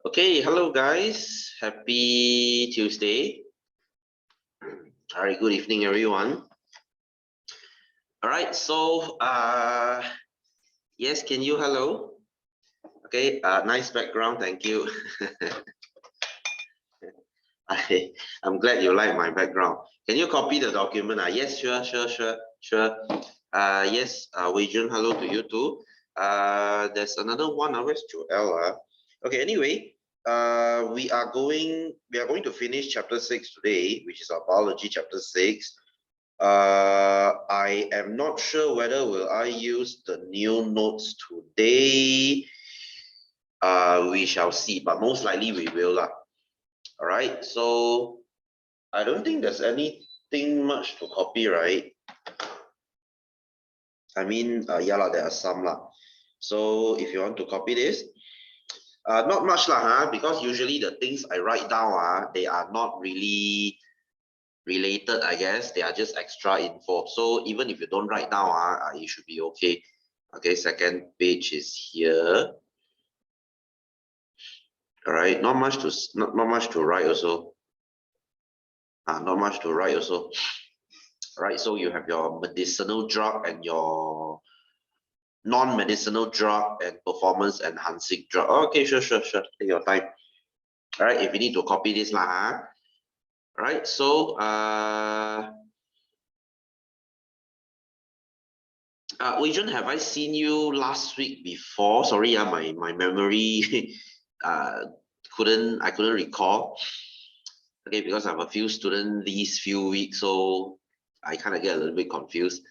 Okay, hello guys. Happy Tuesday. All right, good evening, everyone. All right, so yes, can you hello? Okay, nice background, thank you. I'm glad you like my background. Can you copy the document? Yes, sure. Yes, Wei Jun, hello to you too. There's another one. Where's Joel? Okay, anyway, we are going to finish chapter 6 today, which is our biology chapter 6. I am not sure whether will I use the new notes today. We shall see, but most likely we will lah. All right, so I don't think there's anything much to copy, right? I mean, yeah lah, there are some lah. So if you want to copy this, not much lah, because usually the things I write down, they are not really related, I guess. They are just extra info. So even if you don't write down, it should be okay. Okay, second page is here. All right, not much to write also. Not much to write also. All right, so you have your medicinal drug and your non-medicinal drug and performance enhancing drug. Okay, sure. Take your time. All right, if you need to copy this lah. All right, so Wei Jun, have I seen you last week before? Sorry, my memory I couldn't recall. Okay, because I have a few students these few weeks, so I kind of get a little bit confused.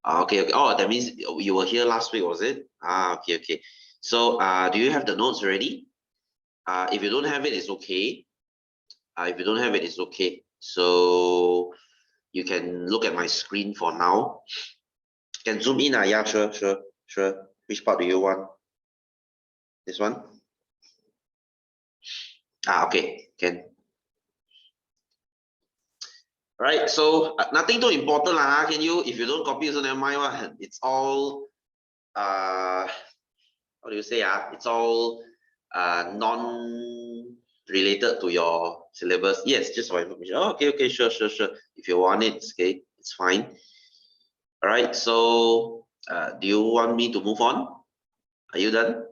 Okay. Oh, that means you were here last week, was it? Okay. So, do you have the notes ready? If you don't have it, it's okay. If you don't have it, it's okay. So you can look at my screen for now. Can zoom in? Yeah, sure. Which part do you want? This one? Okay, can. Right, so nothing too important lah. Can you, if you don't copy, also never mind. It's all how do you say? It's all non-related to your syllabus. Yes, just for information. Oh, okay, sure. If you want it, it's okay, it's fine. All right, so do you want me to move on? Are you done?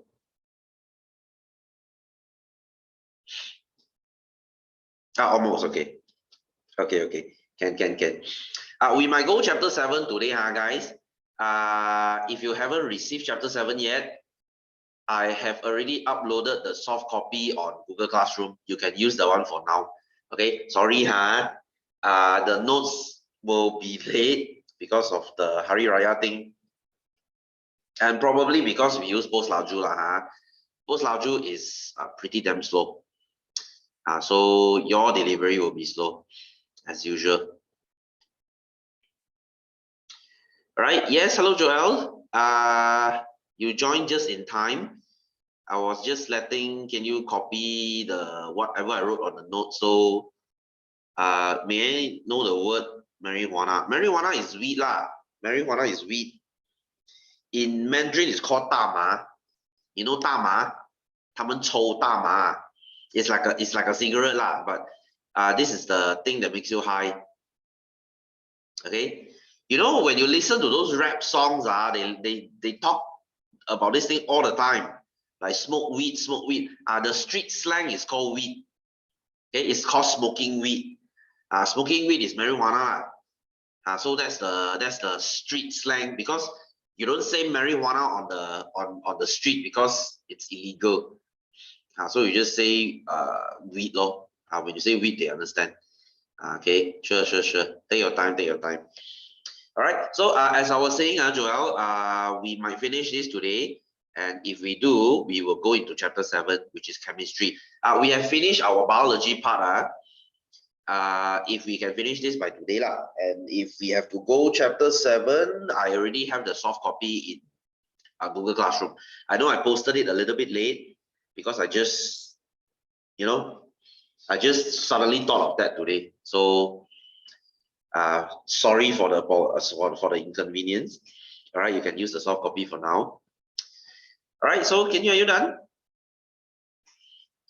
Almost, okay. Okay. Can. We might go chapter 7 today, guys. If you haven't received chapter 7 yet, I have already uploaded the soft copy on Google Classroom. You can use the one for now. Okay, sorry, the notes will be late because of the Hari Raya thing. And probably because we use Post Laju lah. Post Laju is pretty damn slow. So your delivery will be slow as usual. All right, yes, hello Joel. You joined just in time. I was just letting, can you copy the whatever I wrote on the note? So may I know the word marijuana? Marijuana is weed lah. Marijuana is weed. In Mandarin, it's called 大麻. You know 大麻? 他们抽大麻. It's like a cigarette lah, but this is the thing that makes you high. Okay, you know when you listen to those rap songs, they talk about this thing all the time, like smoke weed. The street slang is called weed. Okay, it's called smoking weed. Smoking weed is marijuana. So that's the street slang, because you don't say marijuana on the street because it's illegal. So you just say weed lor. When you say weed, they understand. Okay, sure. Take your time. All right. So as I was saying, Joel, we might finish this today, and if we do, we will go into chapter 7, which is chemistry. We have finished our biology part. If we can finish this by today lah, and if we have to go chapter 7, I already have the soft copy in Google Classroom. I know I posted it a little bit late because I just suddenly thought of that today. So sorry for the inconvenience. All right, you can use the soft copy for now. All right, so are you done?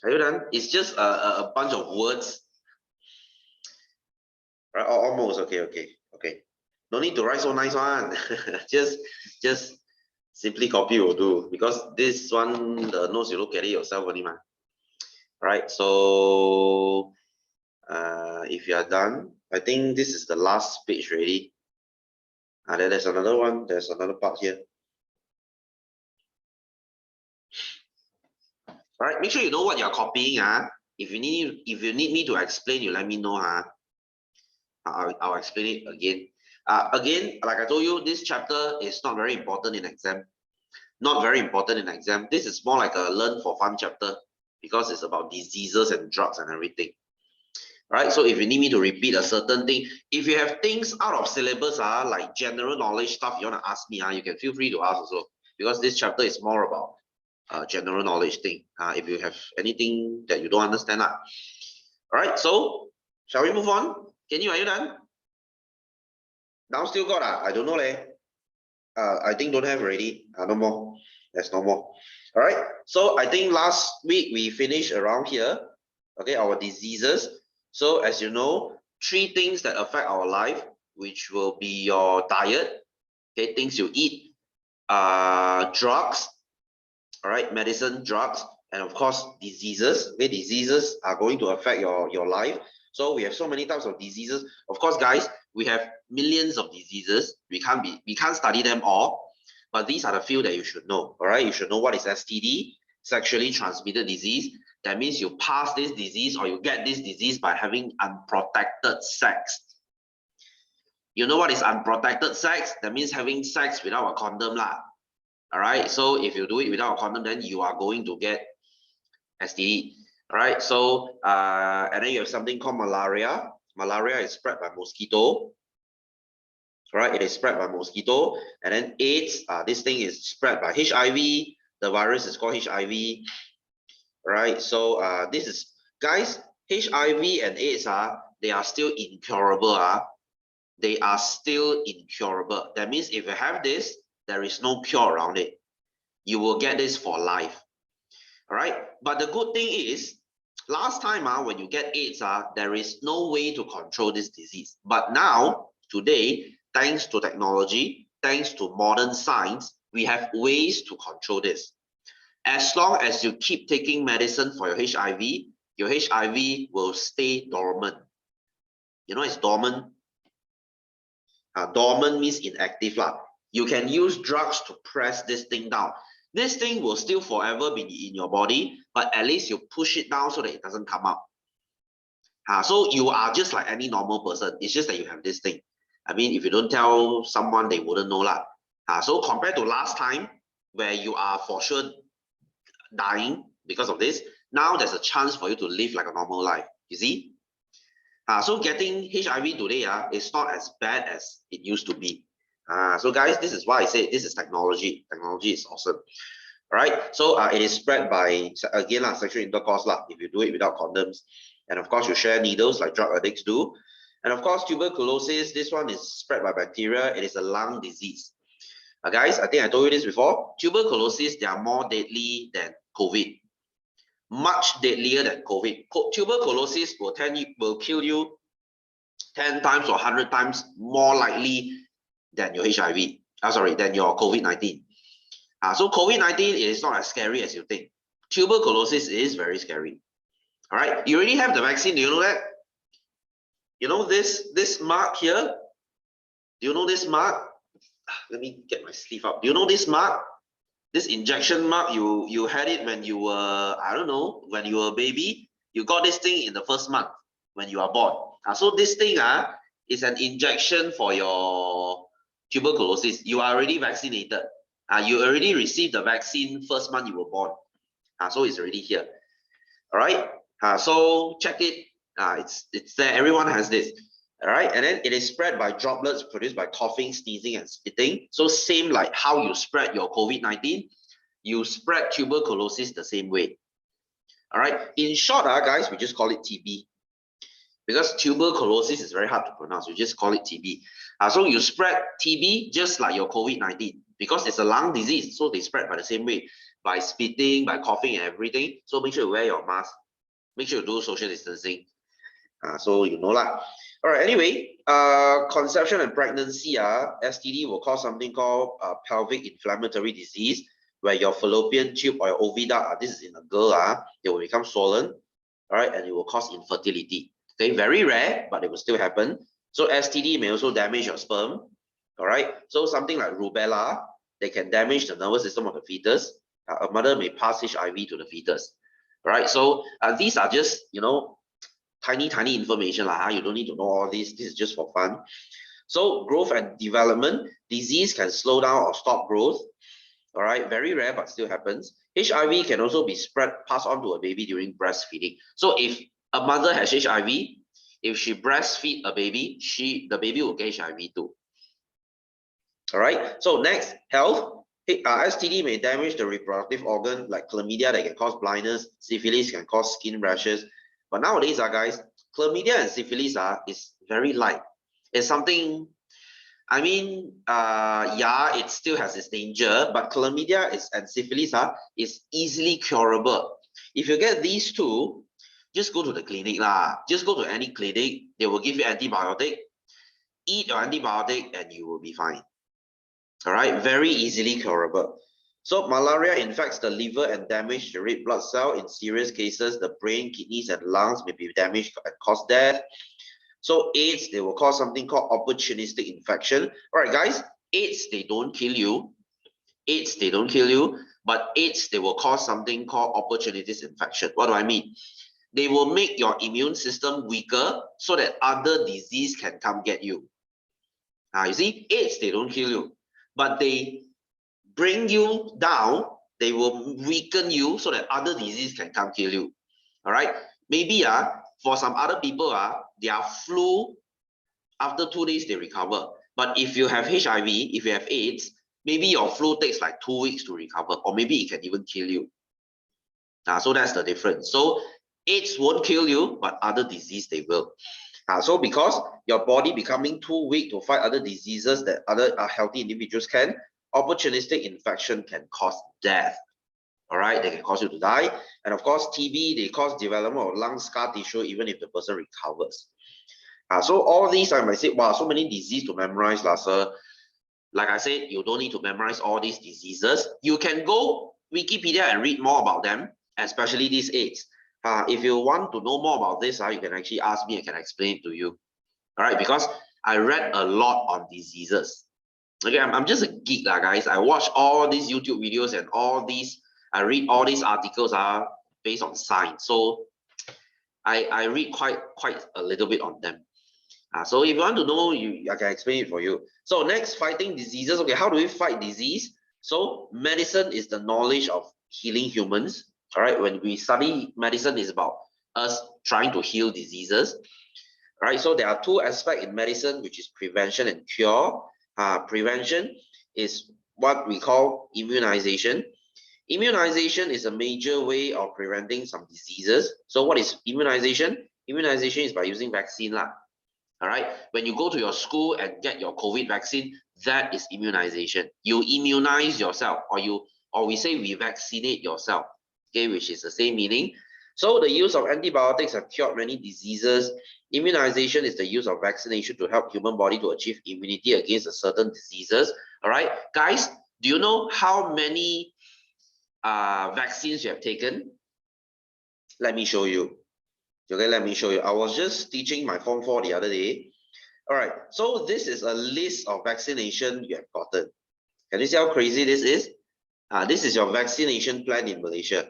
Are you done? It's just a bunch of words. Right, almost. Okay. No need to write so nice one. just simply copy will do, because this one, the notes, you look at it yourself only, man. Right, so if you are done, I think this is the last page already. Then there's another one, there's another part here. All right, make sure you know what you're copying. If you need me to explain, you let me know. I'll explain it again. Again, like I told you, this chapter is not very important in exam. Not very important in exam. This is more like a learn for fun chapter, because it's about diseases and drugs and everything. Right, so if you need me to repeat a certain thing, if you have things out of syllabus, like general knowledge stuff you want to ask me, you can feel free to ask also, because this chapter is more about general knowledge thing. If you have anything that you don't understand. All right, so shall we move on? Are you done? Now still got I don't know leh. I think don't have already. No more. There's no more. All right, so I think last week we finished around here. Okay, our diseases. So as you know, 3 things that affect our life, which will be your diet, okay, things you eat, drugs, all right, medicine, drugs, and of course diseases. Okay, diseases are going to affect your life. So we have so many types of diseases. Of course, guys, we have millions of diseases. We can't study them all, but these are the few that you should know. All right, you should know what is STD, sexually transmitted disease. That means you pass this disease or you get this disease by having unprotected sex. You know what is unprotected sex? That means having sex without a condom lah. All right, so if you do it without a condom, then you are going to get STD. All right, so and then you have something called malaria. Malaria is spread by mosquito. Right, it is spread by mosquito. And then AIDS, this thing is spread by HIV. The virus is called HIV. Right, so this is, guys, HIV and AIDS they are still incurable. They are still incurable. That means if you have this, there is no cure around it. You will get this for life. All right, but the good thing is, last time when you get AIDS, there is no way to control this disease. But now, today, thanks to technology, thanks to modern science, we have ways to control this. As long as you keep taking medicine for your HIV will stay dormant. You know, it's dormant. Dormant means inactive lah. You can use drugs to press this thing down. This thing will still forever be in your body, but at least you push it down so that it doesn't come out. So you are just like any normal person. It's just that you have this thing. I mean, if you don't tell someone, they wouldn't know lah. So compared to last time, where you are for sure dying because of this, now there's a chance for you to live like a normal life. You see? So getting HIV today is not as bad as it used to be. So guys, this is why I say this is technology. Technology is awesome. All right, so it is spread by, again, sexual intercourse if you do it without condoms. And of course, you share needles like drug addicts do. And of course, tuberculosis, this one is spread by bacteria. It is a lung disease. Guys, I think I told you this before. Tuberculosis, they are more deadly than COVID. Much deadlier than COVID. Tuberculosis will kill you 10 times or 100 times more likely than your HIV. Than your COVID-19. So COVID-19 is not as scary as you think. Tuberculosis is very scary. All right, you already have the vaccine. Do you know that? You know this mark here? Do you know this mark? Let me get my sleeve up. Do you know this mark? This injection mark, you had it when you were, I don't know, when you were a baby. You got this thing in the first month when you are born. So this thing is an injection for your tuberculosis. You are already vaccinated. You already received the vaccine first month you were born. So it's already here. All right. So check it. It's there. Everyone has this. All right. And then it is spread by droplets produced by coughing, sneezing, and spitting. So same like how you spread your COVID-19, you spread tuberculosis the same way. All right. In short, guys, we just call it TB. Because tuberculosis is very hard to pronounce. You just call it TB. So you spread TB just like your COVID-19. because it's a lung disease, so they spread by the same way, by spitting, by coughing and everything. So make sure you wear your mask, make sure you do social distancing. So you know lah. All right, anyway, conception and pregnancy, STD will cause something called pelvic inflammatory disease, where your fallopian tube or your oviduct, this is in a girl, they will become swollen, all right, and it will cause infertility. Okay, very rare, but it will still happen. So STD may also damage your sperm, all right. So something like rubella, they can damage the nervous system of the fetus. A mother may pass HIV to the fetus, all right. So these are just, you know, tiny information lah. You don't need to know all this. This is just for fun. So growth and development, disease can slow down or stop growth. All right, very rare, but still happens. HIV can also be passed on to a baby during breastfeeding. So if a mother has HIV, if she breastfeed a baby, the baby will get HIV too. All right. So next, health. STD may damage the reproductive organ, like chlamydia that can cause blindness. Syphilis can cause skin rashes. But nowadays, guys, chlamydia and syphilis is very light. It's something, I mean, yeah, it still has its danger, but chlamydia and syphilis is easily curable. If you get these two, just go to the clinic lah. Just go to any clinic, they will give you antibiotic. Eat your antibiotic and you will be fine. All right, very easily curable. So malaria infects the liver and damage the red blood cell. In serious cases, the brain, kidneys, and lungs may be damaged and cause death. So AIDS, they will cause something called opportunistic infection. All right, guys, AIDS, they don't kill you. AIDS, they don't kill you, but AIDS, they will cause something called opportunistic infection. What do I mean? They will make your immune system weaker so that other disease can come get you. You see, AIDS, they don't kill you, but they bring you down. They will weaken you so that other disease can come kill you. All right, maybe for some other people their flu, after 2 days they recover, but if you have HIV, if you have AIDS, maybe your flu takes like 2 weeks to recover, or maybe it can even kill you. So that's the difference. So AIDS won't kill you, but other disease they will. So because your body becoming too weak to fight other diseases that other healthy individuals can, opportunistic infection can cause death. All right, they can cause you to die. And of course, TB, they cause development of lung scar tissue even if the person recovers. So all these, I might say, wow, so many diseases to memorize, sir. Like I said, you don't need to memorize all these diseases. You can go Wikipedia and read more about them, especially these AIDS. If you want to know more about this, you can actually ask me, I can explain it to you. All right, because I read a lot on diseases. Okay, I'm just a geek, guys. I watch all these YouTube videos and all these, I read all these articles are based on science. So I read quite a little bit on them. So if you want to know, I can explain it for you. So next, fighting diseases. Okay, how do we fight disease? So medicine is the knowledge of healing humans. All right, when we study medicine, is about us trying to heal diseases. All right, so there are two aspects in medicine, which is prevention and cure. Prevention is what we call immunization. Immunization is a major way of preventing some diseases. So what is immunization? Immunization is by using vaccine lah. All right, when you go to your school and get your COVID vaccine, that is immunization. You immunize yourself, or we say we vaccinate yourself, okay, which is the same meaning. So the use of antibiotics have cured many diseases. Immunization is the use of vaccination to help human body to achieve immunity against a certain diseases. All right, guys, do you know how many vaccines you have taken? Let me show you. Okay, let me show you. I was just teaching my Form 4 the other day. All right, so this is a list of vaccination you have gotten. Can you see how crazy this is? This is your vaccination plan in Malaysia,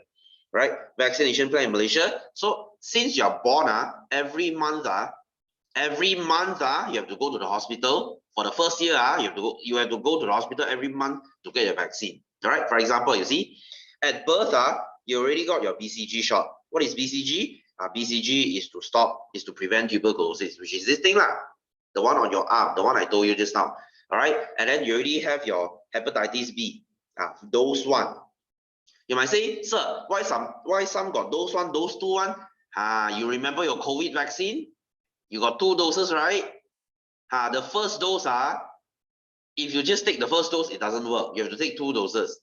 right? Vaccination plan in Malaysia. So since you're born, every month, you have to go to the hospital. For the first year, you have to go to the hospital every month to get your vaccine. All right. For example, you see, at birth, you already got your BCG shot. What is BCG? BCG is to prevent tuberculosis, which is this thing lah, the one on your arm, the one I told you just now. All right, and then you already have your hepatitis B, dose 1. You might say, sir, why some got dose 1, dose 2 one? You remember your COVID vaccine? You got 2 doses, right? The first dose If you just take the first dose, it doesn't work. You have to take 2 doses.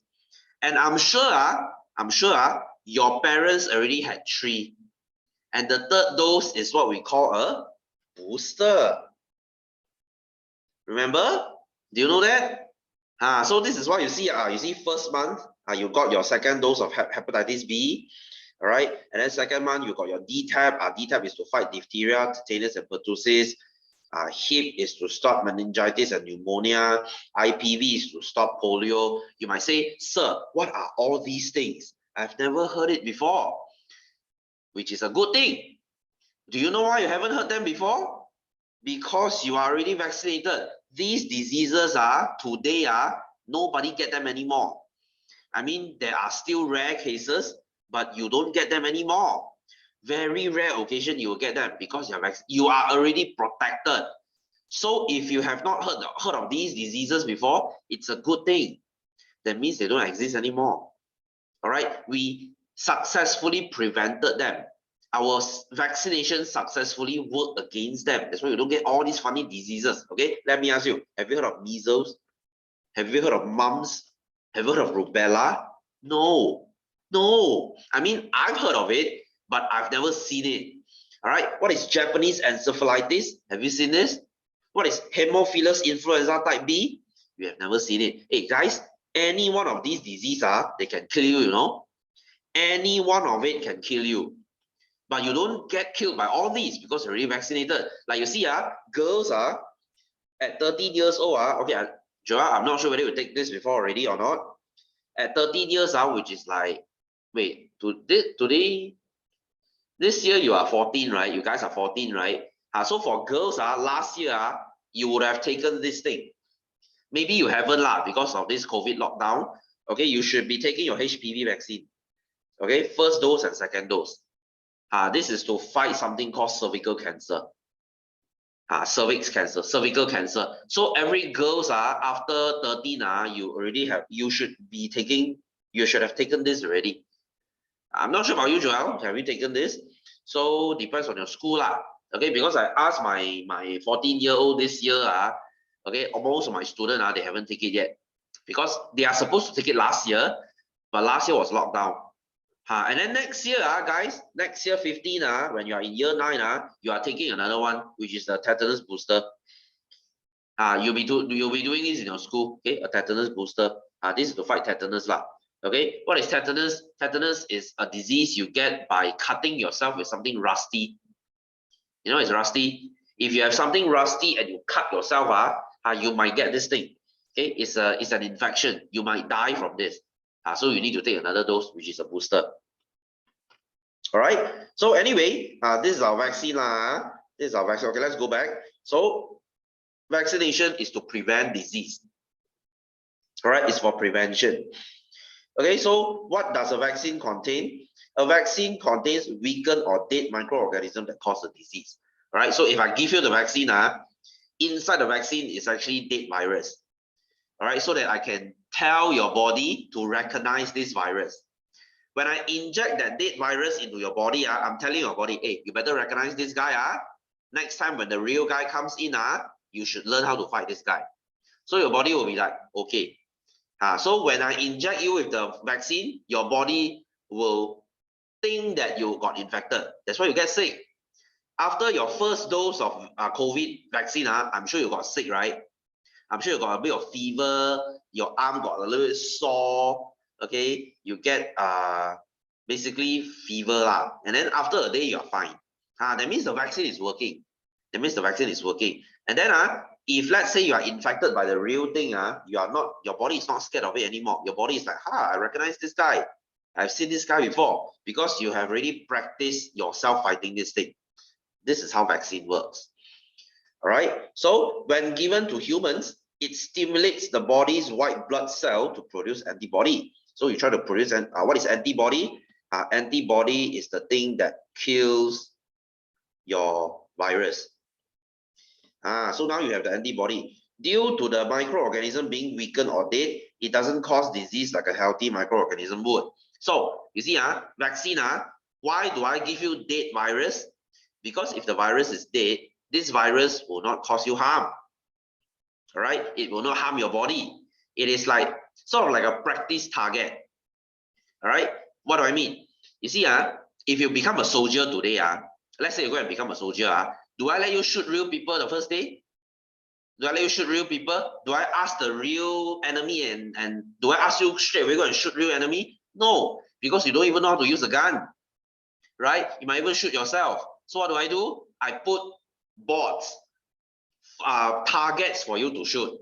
And I'm sure your parents already had 3. And the 3rd dose is what we call a booster. Remember? Do you know that? So this is what you see. You see first month, you got your 2nd dose of hepatitis B. All right. And then 2nd month, you got your DTaP. DTaP is to fight diphtheria, tetanus, and pertussis. HIP is to stop meningitis and pneumonia. IPV is to stop polio. You might say, sir, what are all these things? I've never heard it before, which is a good thing. Do you know why you haven't heard them before? Because you are already vaccinated. These diseases today nobody get them anymore. I mean, there are still rare cases, but you don't get them anymore. Very rare occasion you will get them because you are already protected. So if you have not heard of these diseases before, it's a good thing. That means they don't exist anymore. All right, we successfully prevented them. Our vaccination successfully worked against them. That's why you don't get all these funny diseases. Okay, let me ask you, have you heard of measles? Have you heard of mumps? Have you heard of rubella? No. I mean, I've heard of it, but I've never seen it. All right, what is Japanese encephalitis? Have you seen this? What is Haemophilus influenza type B? You have never seen it. Hey guys, any one of these diseases, they can kill you, you know. Any one of it can kill you. But you don't get killed by all these because you're already vaccinated. Like you see, girls at 13 years old, okay, Joel, I'm not sure whether you take this before already or not. At 13 years, which is like, wait, today, this year you are 14, right? You guys are 14, right? So for girls, last year, you would have taken this thing. Maybe you haven't because of this COVID lockdown. Okay, you should be taking your HPV vaccine. Okay, 1st dose and 2nd dose. This is to fight something called cervical cancer. Cervix cancer, cervical cancer. So every girls after 13 you should have taken this already. I'm not sure about you, Joel. Have you taken this? So depends on your school Okay, because I asked my 14-year-old this year okay, most of my students they haven't taken it yet because they are supposed to take it last year, but last year was lockdown. And then next year, guys, next year 15, when you are in year 9, you are taking another one, which is the tetanus booster. You'll be doing this in your school, okay? A tetanus booster. This is to fight tetanus Okay, what is tetanus? Tetanus is a disease you get by cutting yourself with something rusty. You know, it's rusty. If you have something rusty and you cut yourself, you might get this thing. Okay, it's an infection. You might die from this. So you need to take another dose, which is a booster. All right. So anyway, this is our vaccine This is our vaccine. Okay, let's go back. So vaccination is to prevent disease. All right, it's for prevention. Okay, so what does a vaccine contain? A vaccine contains weakened or dead microorganisms that cause the disease. All right, so if I give you the vaccine, inside the vaccine is actually dead virus. All right, so that I can tell your body to recognize this virus. When I inject that dead virus into your body, I'm telling your body, hey, you better recognize this guy. Next time when the real guy comes in, you should learn how to fight this guy. So your body will be like, okay. So when I inject you with the vaccine, your body will think that you got infected. That's why you get sick. After your 1st dose of COVID vaccine, I'm sure you got sick, right? I'm sure you got a bit of fever, your arm got a little bit sore, okay? You get basically fever and then after a day you're fine. That means the vaccine is working. That means the vaccine is working. And then if let's say you are infected by the real thing, your body is not scared of it anymore. Your body is like, I recognize this guy. I've seen this guy before because you have already practiced yourself fighting this thing. This is how vaccine works. All right. So when given to humans, it stimulates the body's white blood cell to produce antibody. So you try to produce what is antibody? Antibody is the thing that kills your virus. So now you have the antibody. Due to the microorganism being weakened or dead, it doesn't cause disease like a healthy microorganism would. So you see, vaccine, why do I give you dead virus? Because if the virus is dead, this virus will not cause you harm. All right, it will not harm your body. It is like sort of like a practice target. All right, what do I mean? You see, if you become a soldier today, let's say you go and become a soldier, do I let you shoot real people the first day? Do I let you shoot real people? Do I ask the real enemy and do I ask you straight away go and shoot real enemy? No, because you don't even know how to use a gun, right? You might even shoot yourself. So what do? I put bots, targets for you to shoot,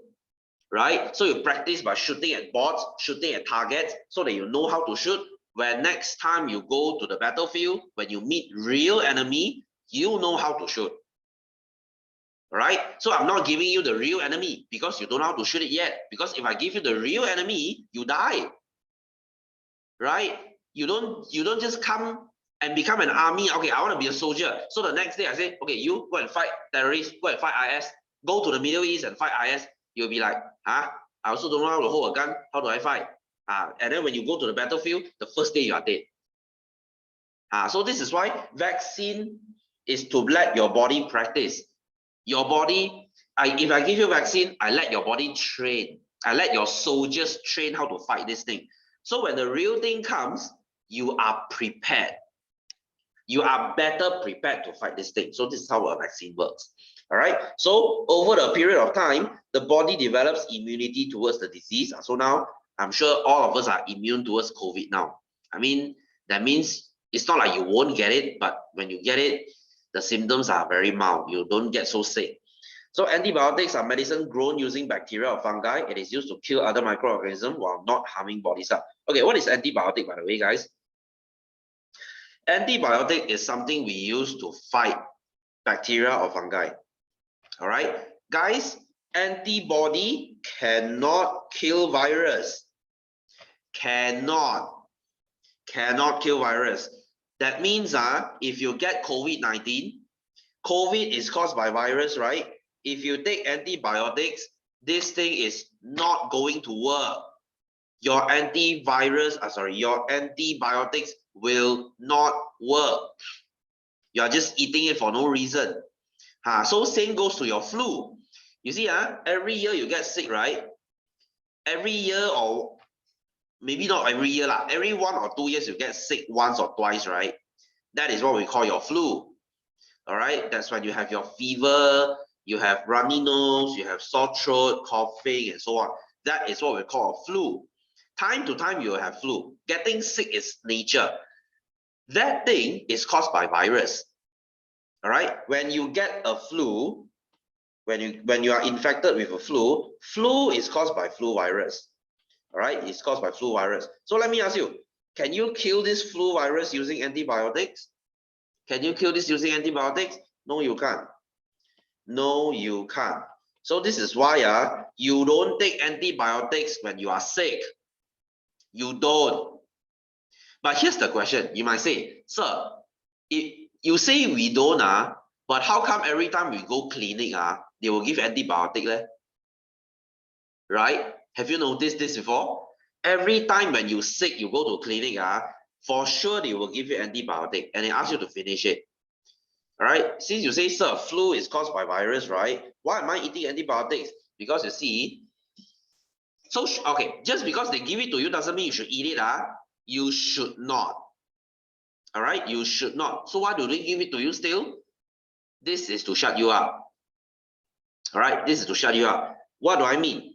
right? So you practice by shooting at bots, shooting at targets, so that you know how to shoot. Where next time you go to the battlefield, when you meet real enemy, you know how to shoot. Right? So I'm not giving you the real enemy because you don't know how to shoot it yet. Because if I give you the real enemy, you die. Right? You don't just come and become an army. Okay, I want to be a soldier. So the next day I say, okay, you go and fight terrorists, go and fight IS, go to the Middle East and fight IS. You'll be like, I also don't know how to hold a gun. How do I fight? And then when you go to the battlefield, the first day you are dead. So this is why vaccine is to let your body practice. Your body, if I give you vaccine, I let your body train. I let your soldiers train how to fight this thing. So when the real thing comes, you are prepared. You are better prepared to fight this thing. So this is how a vaccine works. All right. So over the period of time, the body develops immunity towards the disease. So now I'm sure all of us are immune towards COVID now. I mean, that means it's not like you won't get it, but when you get it, the symptoms are very mild. You don't get so sick. So antibiotics are medicine grown using bacteria or fungi. It is used to kill other microorganisms while not harming body cells. Okay, what is antibiotic, by the way, guys? Antibiotic is something we use to fight bacteria or fungi. All right, guys, antibody cannot kill virus. Cannot kill virus. That means if you get COVID-19, COVID is caused by virus, right? If you take antibiotics, this thing is not going to work. Your your antibiotics will not work. You are just eating it for no reason. So same goes to your flu. You see, every year you get sick, right? Every year, or maybe not every year, every 1 or 2 years you get sick once or twice, right? That is what we call your flu. All right, that's when you have your fever, you have runny nose, you have sore throat, coughing, and so on. That is what we call a flu. Time to time you will have flu. Getting sick is nature. That thing is caused by virus. All right, when you get a flu, when you are infected with a flu is caused by flu virus. All right, it's caused by flu virus. So let me ask you, can you kill this flu virus using antibiotics? Can you kill this using antibiotics? No, you can't. No, you can't. So this is why you don't take antibiotics when you are sick. You don't. But here's the question. You might say, sir, if you say we don't, but how come every time we go clinic, they will give antibiotic? Right? Have you noticed this before? Every time when you sick, you go to clinic, for sure they will give you antibiotic and they ask you to finish it. All right, since you say, sir, flu is caused by virus, right? Why am I eating antibiotics? Because you see, so okay, just because they give it to you doesn't mean you should eat it. You should not. All right, you should not. So why do they give it to you still? This is to shut you up. All right, this is to shut you up. What do I mean?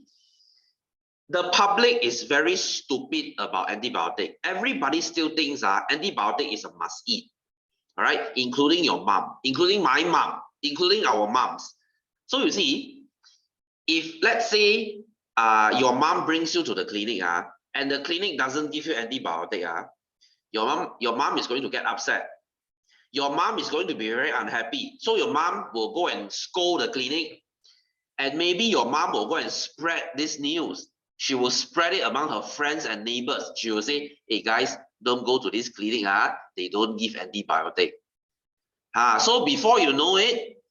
The public is very stupid about antibiotic. Everybody still thinks antibiotic is a must eat. All right, including your mom, including my mom, including our moms. So you see, if let's say your mom brings you to the clinic and the clinic doesn't give you antibiotic, your mom is going to get upset. Your mom is going to be very unhappy. So your mom will go and scold the clinic, and maybe your mom will go and spread this news. She will spread it among her friends and neighbors. She will say, hey guys, don't go to this clinic. They don't give antibiotic. So before you know it,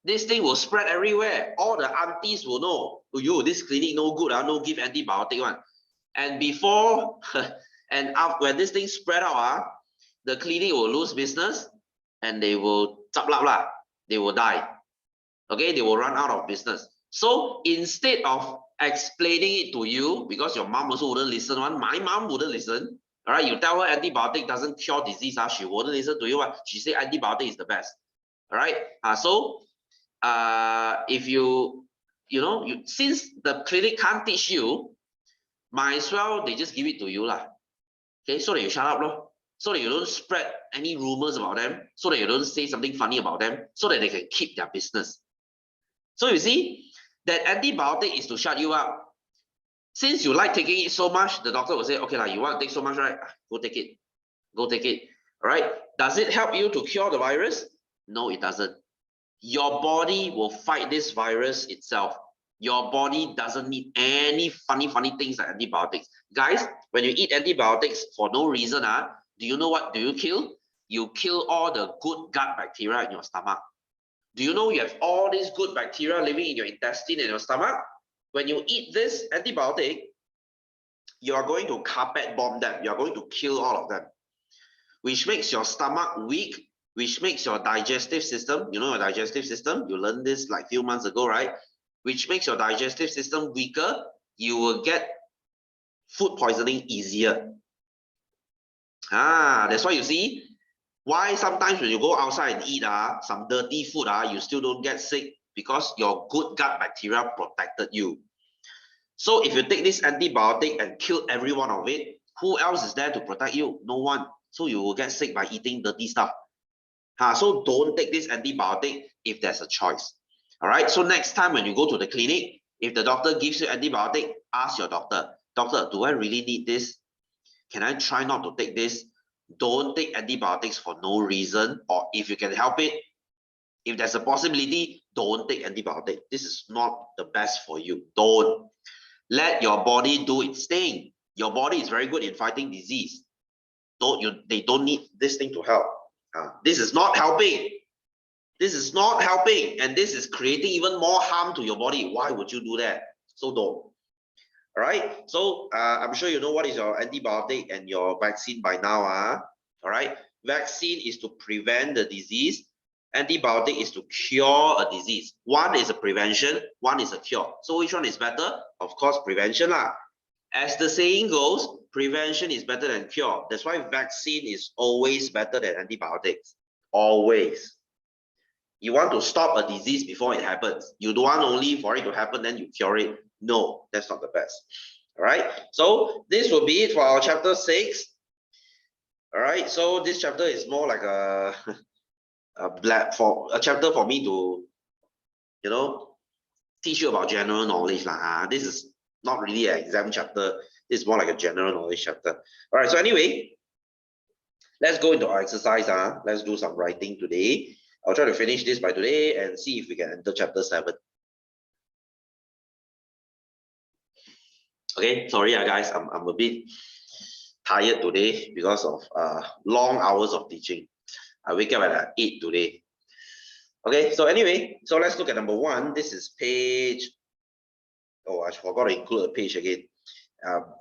this thing will spread everywhere. All the aunties will know, oh, yo, this clinic no good, no give antibiotic one. And before, and after, when this thing spread out, the clinic will lose business and they will they will die. Okay, they will run out of business. So instead of explaining it to you, because your mom also wouldn't listen, my mom wouldn't listen. All right, you tell her antibiotic doesn't cure disease, she wouldn't listen to you. She say antibiotic is the best. All right, so if since the clinic can't teach you, might as well they just give it to you lah. Okay, so that you shut up lor. So that you don't spread any rumors about them, so that you don't say something funny about them, so that they can keep their business. So you see, that antibiotic is to shut you up. Since you like taking it so much, the doctor will say, okay, you want to take so much, right? Go take it. Go take it. All right. Does it help you to cure the virus? No, it doesn't. Your body will fight this virus itself. Your body doesn't need any funny things like antibiotics. Guys, when you eat antibiotics for no reason, do you know what do you kill? You kill all the good gut bacteria in your stomach. Do you know you have all these good bacteria living in your intestine and your stomach? When you eat this antibiotic, you are going to carpet bomb them. You are going to kill all of them, which makes your stomach weak, which makes your digestive system, you know your digestive system, you learned this like a few months ago, right? Which makes your digestive system weaker. You will get food poisoning easier. That's why you see, why sometimes when you go outside and eat some dirty food, you still don't get sick, because your good gut bacteria protected you. So if you take this antibiotic and kill every one of it, who else is there to protect you? No one. So you will get sick by eating dirty stuff. So don't take this antibiotic if there's a choice. All right. So next time when you go to the clinic, if the doctor gives you antibiotic, ask your doctor, doctor, do I really need this? Can I try not to take this? Don't take antibiotics for no reason, or if you can help it, if there's a possibility, don't take antibiotic. This is not the best for you. Don't. Let your body do its thing. Your body is very good in fighting disease. They don't need this thing to help. This is not helping. This is not helping, and this is creating even more harm to your body. Why would you do that? So don't. All right. So I'm sure you know what is your antibiotic and your vaccine by now. All right. Vaccine is to prevent the disease. Antibiotic is to cure a disease. One is a prevention, one is a cure. So which one is better? Of course, prevention lah. As the saying goes, prevention is better than cure. That's why vaccine is always better than antibiotics. Always. You want to stop a disease before it happens. You don't want only for it to happen, then you cure it. No, that's not the best. All right. So this will be it for our chapter 6. All right. So this chapter is more like a chapter for me to, teach you about general knowledge lah. This is not really an exam chapter. This is more like a general knowledge chapter. All right. So anyway, let's go into our exercise. Let's do some writing today. I'll try to finish this by today and see if we can enter chapter 7. Okay, sorry guys, I'm a bit tired today because of long hours of teaching. I wake up at 8 today. Okay, so anyway, so let's look at number 1. This is page. Oh, I forgot to include a page again.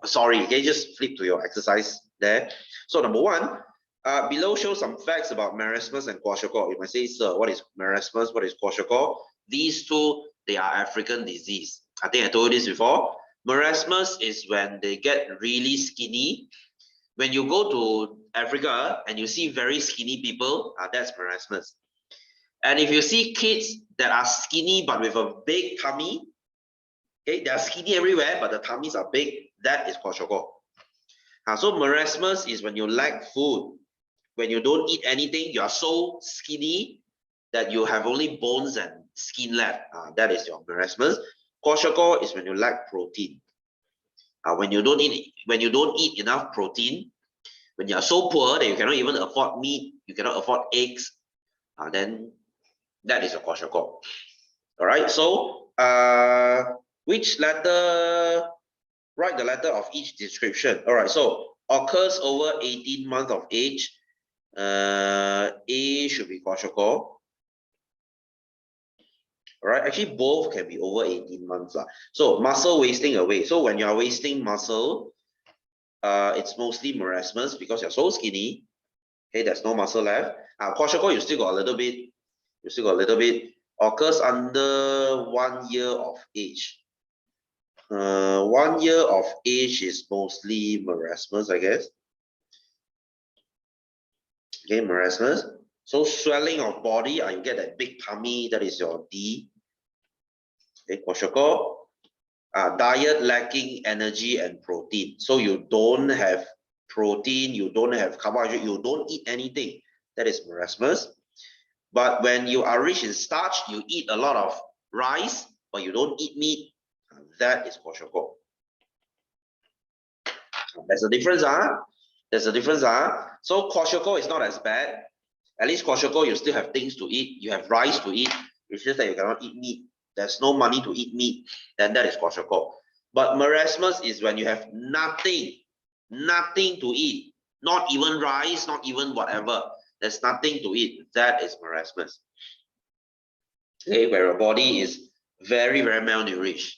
Sorry, can you just flip to your exercise there? So number 1, below shows some facts about marasmus and kwashiorkor. You might say, sir, what is marasmus? What is kwashiorkor? These two, they are African disease. I think I told you this before. Marasmus is when they get really skinny. When you go to Africa and you see very skinny people, that's marasmus. And if you see kids that are skinny but with a big tummy, okay, they are skinny everywhere, but the tummies are big, that is kwashiorkor. So marasmus is when you lack food. When you don't eat anything, you are so skinny that you have only bones and skin left. That is your marasmus. Kwashiorkor is when you lack protein. When you don't eat enough protein, when you are so poor that you cannot even afford meat, you cannot afford eggs, then that is a kwashiorkor. All right. So which letter? Write the letter of each description. All right. So occurs over 18 months of age. A should be kwashiorkor. All right, actually both can be over 18 months. So muscle wasting away. So when you are wasting muscle, it's mostly marasmus because you're so skinny. Okay, there's no muscle left. Kwashiorkor, you still got a little bit. occurs under 1 year of age. 1 year of age is mostly marasmus, I guess. Okay, marasmus. So swelling of body, you get that big tummy, that is your D. Okay, kwashiorkor. Diet lacking energy and protein. So you don't have protein, you don't have carbohydrate, you don't eat anything. That is marasmus. But when you are rich in starch, you eat a lot of rice, but you don't eat meat. That is kwashiorkor. There's a difference, There's a difference, So kwashiorkor is not as bad. At least kwashiorkor, you still have things to eat. You have rice to eat. It's just that you cannot eat meat. There's no money to eat meat. Then that is kwashiorkor. But marasmus is when you have nothing to eat. Not even rice, not even whatever. There's nothing to eat. That is marasmus. Okay, where your body is very, very malnourished.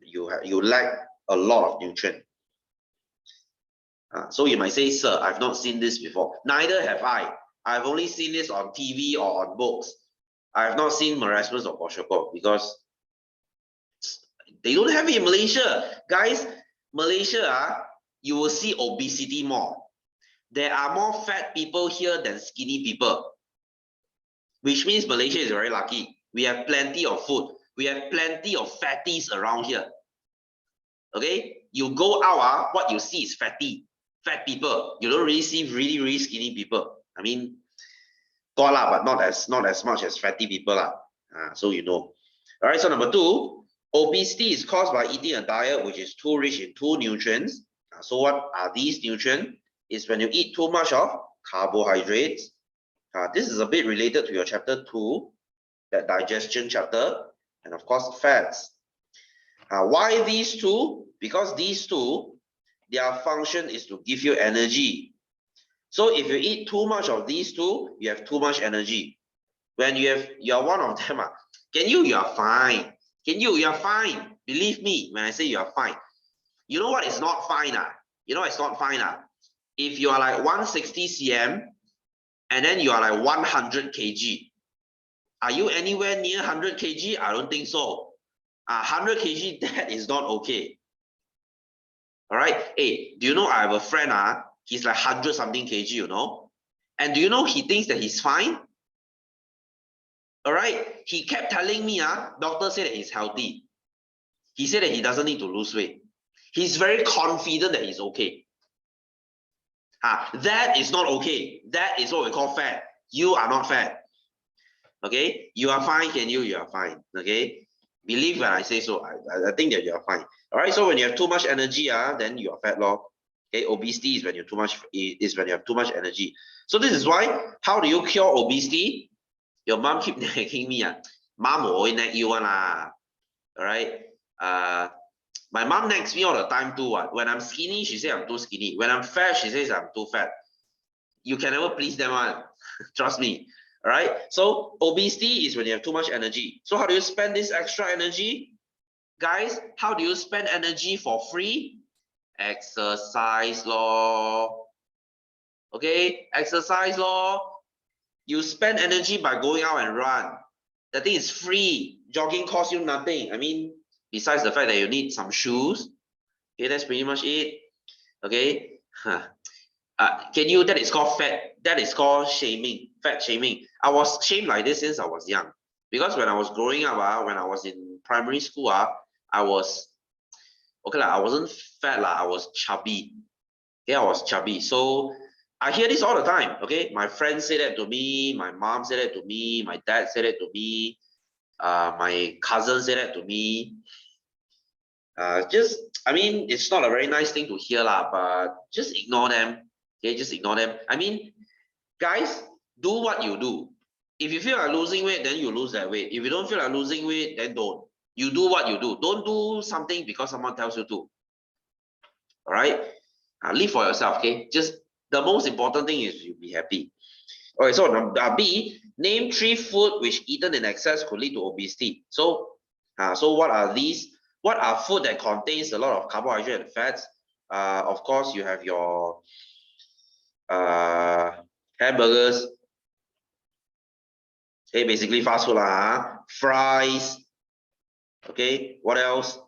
You lack a lot of nutrient. So you might say, sir, I've not seen this before. Neither have I. I've only seen this on TV or on books. I have not seen marasmus or kwashiorkor because they don't have it in Malaysia. Guys, Malaysia, you will see obesity more. There are more fat people here than skinny people. Which means Malaysia is very lucky. We have plenty of food. We have plenty of fatties around here. Okay? You go out, what you see is fat people. You don't really see really, really skinny people. I mean, got lah, but not as much as fatty people lah. So you know. All right, so number 2, obesity is caused by eating a diet which is too rich in 2 nutrients. So what are these nutrients? Is when you eat too much of carbohydrates. This is a bit related to your chapter 2, that digestion chapter, and of course fats. Why these 2? Because these 2, their function is to give you energy. So if you eat too much of these 2, you have too much energy. When you are one of them, you are fine. You are fine. Believe me when I say you are fine. You know what is not fine? You know it's not fine. If you are like 160 cm and then you are like 100 kg, are you anywhere near 100 kg? I don't think so. 100 kg, that is not okay. All right. Hey, do you know I have a friend? He's like 100 something kg, you know, and do you know he thinks that he's fine? All right. He kept telling me, doctor said that he's healthy. He said that he doesn't need to lose weight. He's very confident that he's okay. That is not okay. That is what we call fat. You are not fat. Okay, you are fine. You are fine. Okay, believe when I say so. I think that you are fine. All right. So when you have too much energy, then you are fat, lor. Okay, obesity is when you have too much energy. So this is why. How do you cure obesity? Your mom keep nagging me. Mom will always nag you one lah. All right. My mom nags me all the time too. When I'm skinny, she says I'm too skinny. When I'm fat, she says I'm too fat. You can never please them one. Trust me. All right. So obesity is when you have too much energy. So how do you spend this extra energy? Guys, how do you spend energy for free? Exercise law. Okay, exercise law. You spend energy by going out and run. The thing is free. Jogging costs you nothing. I mean, besides the fact that you need some shoes. Okay, that's pretty much it. Okay. That is called fat. That is called shaming. Fat shaming. I was shamed like this since I was young. Because when I was growing up, when I was in primary school, I was okay I wasn't fat I was chubby. Okay, I was chubby. So I hear this all the time. Okay, my friends say that to me, my mom said that to me, my dad said that to me, my cousin said that to me. I mean, it's not a very nice thing to hear but just ignore them. Okay, just ignore them. I mean, guys, do what you do. If you feel like losing weight, then you lose that weight. If you don't feel like losing weight, then don't. You do what you do. Don't do something because someone tells you to. All right? Live for yourself, okay? Just the most important thing is you be happy. Okay, so B, name 3 food which eaten in excess could lead to obesity. So what are these? What are food that contains a lot of carbohydrate and fats? Of course, you have your hamburgers, Okay, basically fast food lah, fries. Okay, what else?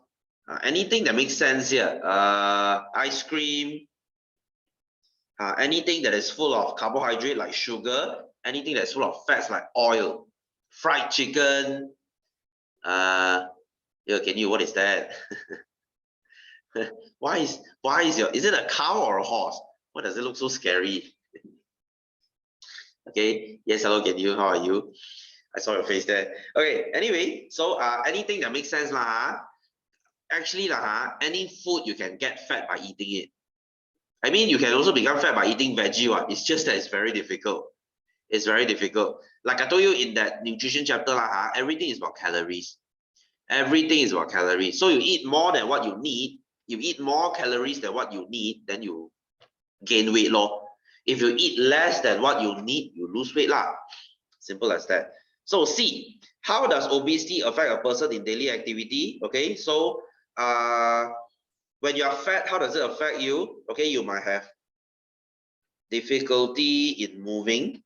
Anything that makes sense here. Ice cream. Anything that is full of carbohydrate like sugar. Anything that's full of fats like oil. Fried chicken. Can you? What is that? Why is is it a cow or a horse? Why does it look so scary? Okay, yes, hello, can you? How are you? I saw your face there. Okay, anyway, so anything that makes sense lah. Actually lah, any food you can get fat by eating it. I mean, you can also become fat by eating veggie one. It's just that it's very difficult. It's very difficult. Like I told you in that nutrition chapter lah, everything is about calories. Everything is about calories. So you eat more than what you need. You eat more calories than what you need, then you gain weight lor. If you eat less than what you need, you lose weight lah. Simple as that. So C, how does obesity affect a person in daily activity? Okay, so when you are fat, how does it affect you? Okay, you might have difficulty in moving.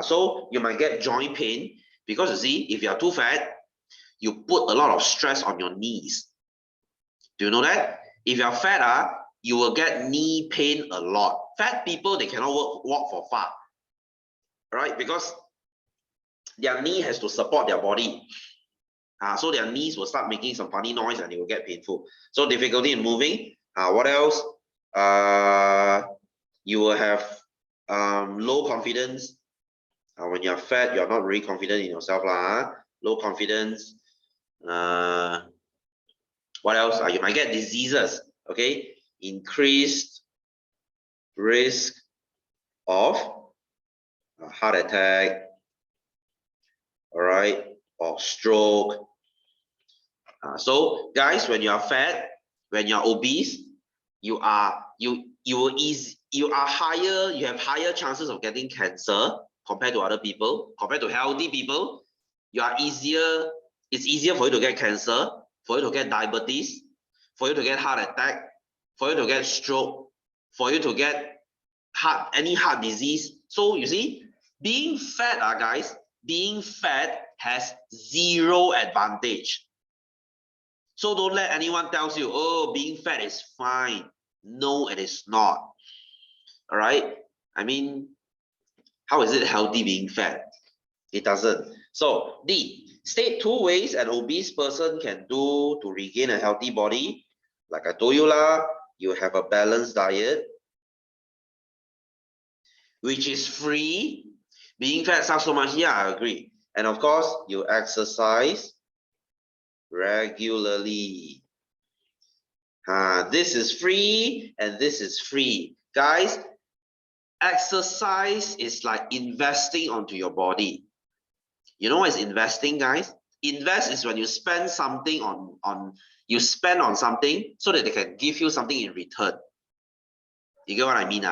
So you might get joint pain because you see, if you are too fat, you put a lot of stress on your knees. Do you know that? If you are fat, you will get knee pain a lot. Fat people, they cannot walk for far, right? Because their knee has to support their body. So their knees will start making some funny noise and it will get painful. So difficulty in moving. What else? You will have low confidence. When you're fat, you're not really confident in yourself lah. Low confidence. What else? You might get diseases. Okay, increased risk of heart attack. All right, or stroke. So guys, when you are fat, when you are obese, you are higher. You have higher chances of getting cancer compared to other people. Compared to healthy people, it's easier for you to get cancer, for you to get diabetes, for you to get heart attack, for you to get stroke, for you to get any heart disease. So you see, being fat, guys, being fat has zero advantage. So don't let anyone tell you, oh, being fat is fine. No, it is not. All right. I mean, how is it healthy being fat? It doesn't. So D, state 2 ways an obese person can do to regain a healthy body. Like I told you lah, you have a balanced diet, which is free. Being fat sucks so much. Yeah, I agree. And of course, you exercise regularly. This is free and this is free. Guys, exercise is like investing onto your body. You know what is investing, guys? Invest is when you spend something you spend on something so that they can give you something in return. You get what I mean?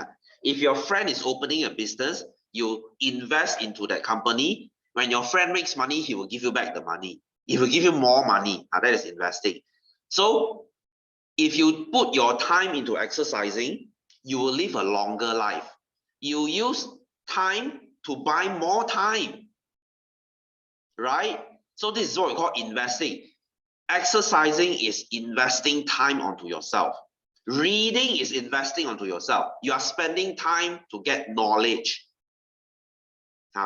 If your friend is opening a business, you invest into that company. When your friend makes money, he will give you back the money. He will give you more money. That is investing. So if you put your time into exercising, you will live a longer life. You use time to buy more time, right? So this is what we call investing. Exercising is investing time onto yourself. Reading is investing onto yourself. You are spending time to get knowledge.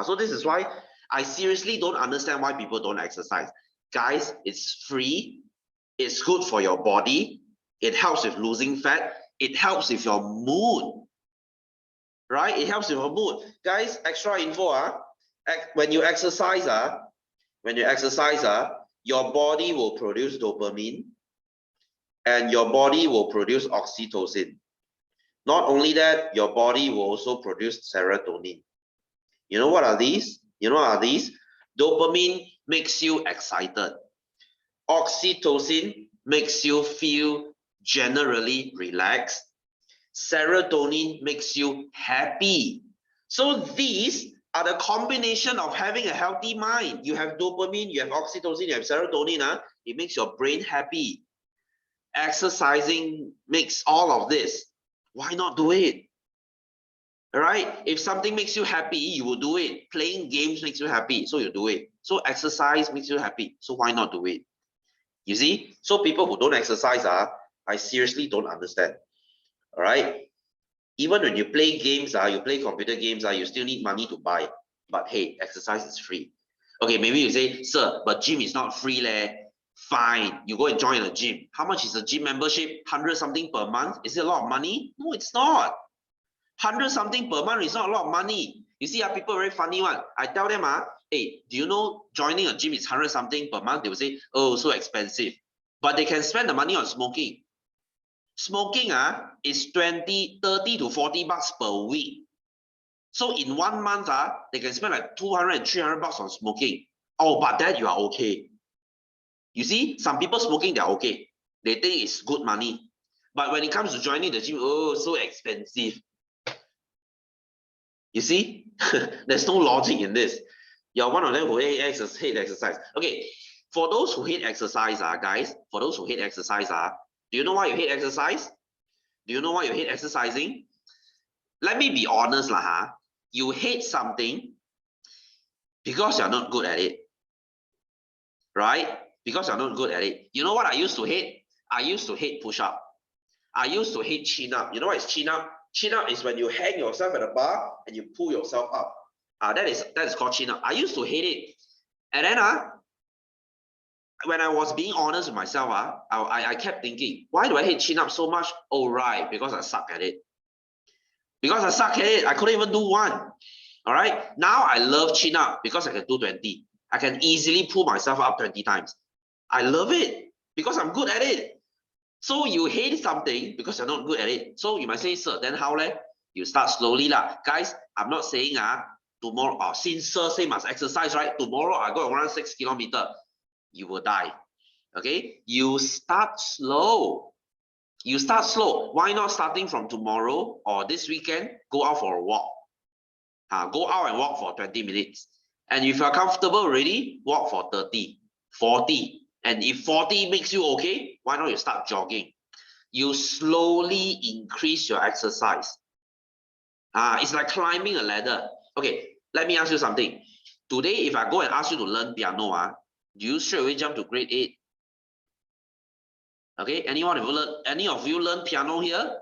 So this is why I seriously don't understand why people don't exercise. Guys, it's free. It's good for your body. It helps with losing fat. It helps with your mood. Right? It helps with your mood. Guys, extra info. When you exercise, your body will produce dopamine and your body will produce oxytocin. Not only that, your body will also produce serotonin. You know what are these? Dopamine makes you excited. Oxytocin makes you feel generally relaxed. Serotonin makes you happy. So these are the combination of having a healthy mind. You have dopamine, you have oxytocin, you have serotonin. It makes your brain happy. Exercising makes all of this. Why not do it? All right, if something makes you happy, you will do it. Playing games makes you happy, so you do it. So exercise makes you happy, so why not do it? You see, so people who don't exercise, I seriously don't understand. All right, even when you play games, you play computer games, you still need money to buy. But hey, exercise is free. Okay, maybe you say, sir, but gym is not free leh. Fine, you go and join a gym. How much is a gym membership? 100 something per month? Is it a lot of money? No, it's not. 100 something per month is not a lot of money. You see, people very funny one. I tell them, hey, do you know joining a gym is 100 something per month? They will say, oh, so expensive. But they can spend the money on smoking. Smoking is 30 to 40 bucks per week. So in 1 month, they can spend like 200 and 300 bucks on smoking. Oh, but that you are okay. You see, some people smoking, they're okay. They think it's good money. But when it comes to joining the gym, oh, so expensive. You see, there's no logic in this. You're one of them who hate exercise. Okay, for those who hate exercise, guys, for those who hate exercise, do you know why you hate exercise? Do you know why you hate exercising? Let me be honest, you hate something because you're not good at it, right? Because you're not good at it. You know what I used to hate? I used to hate push-up. I used to hate chin-up. You know what is chin-up? Chin-up is when you hang yourself at a bar and you pull yourself up. That is called chin-up. I used to hate it. And then when I was being honest with myself, I kept thinking, why do I hate chin-up so much? Oh, right, because I suck at it. Because I suck at it, I couldn't even do one. All right. Now I love chin-up because I can do 20. I can easily pull myself up 20 times. I love it because I'm good at it. So you hate something because you're not good at it. So you might say, sir, then how leh? You start slowly lah. Guys, I'm not saying tomorrow, since sir say must exercise, right? Tomorrow I go and run 6 kilometers. You will die. Okay? You start slow. You start slow. Why not starting from tomorrow or this weekend? Go out for a walk. Go out and walk for 20 minutes. And if you're comfortable already, walk for 30, 40. And if 40 makes you okay, why not you start jogging? You slowly increase your exercise. It's like climbing a ladder. Okay, let me ask you something. Today, if I go and ask you to learn piano, do you straight away jump to grade 8? Okay, any of you learn piano here?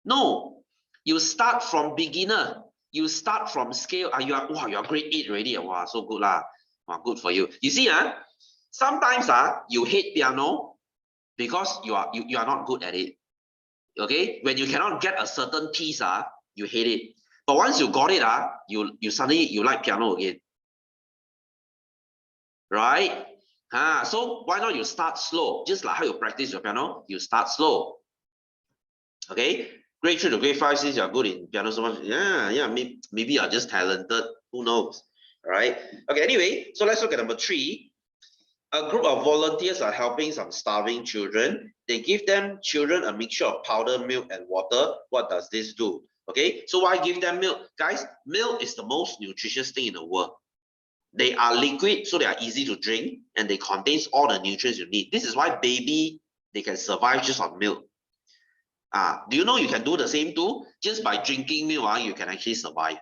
No. You start from beginner. You start from scale. You are grade 8 already. Wow, so good lah. Wow, good for you. You see, sometimes you hate piano because you are not good at it. Okay, when you cannot get a certain piece, you hate it. But once you got it, you suddenly like piano again. Right? So why not you start slow? Just like how you practice your piano, you start slow. Okay, grade 3 to grade 5, since you're good in piano so much, maybe you're just talented. Who knows? All right. Okay. Anyway, so let's look at number 3. A group of volunteers are helping some starving children. They give them children a mixture of powdered milk and water. What does this do? Okay, so why give them milk? Guys, milk is the most nutritious thing in the world. They are liquid, so they are easy to drink, and they contains all the nutrients you need. This is why they can survive just on milk. Do you know you can do the same too? Just by drinking milk, you can actually survive.